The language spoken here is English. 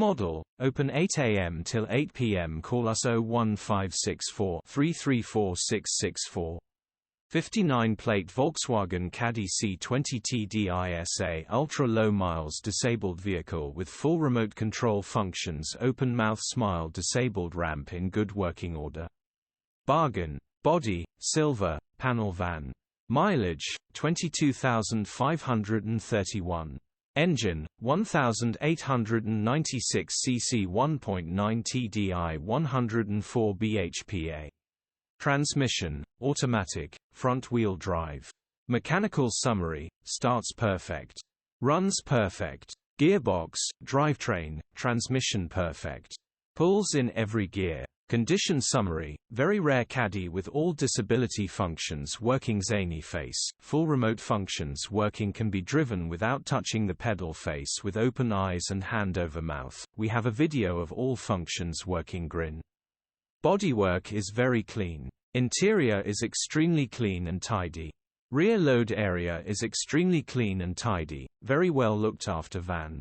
model, open 8 a.m. till 8 p.m. Call us 01564 334664. 59-plate Volkswagen Caddy C20 Tdi ultra-low miles disabled vehicle with full remote control functions. Open mouth smile disabled ramp in good working order. Bargain. Body, silver, panel van. Mileage, 22,531. Engine, 1,896 cc 1.9 TDI 104 bhpa. Transmission, automatic, front-wheel drive. Mechanical summary, starts perfect. Runs perfect. Gearbox, drivetrain, transmission perfect. Pulls in every gear. Condition summary, very rare Caddy with all disability functions working. Zany face, full remote functions working, can be driven without touching the pedal. Face with open eyes and hand over mouth, we have a video of all functions working. Grin. Bodywork is very clean. Interior is extremely clean and tidy. Rear load area is extremely clean and tidy, very well looked after van.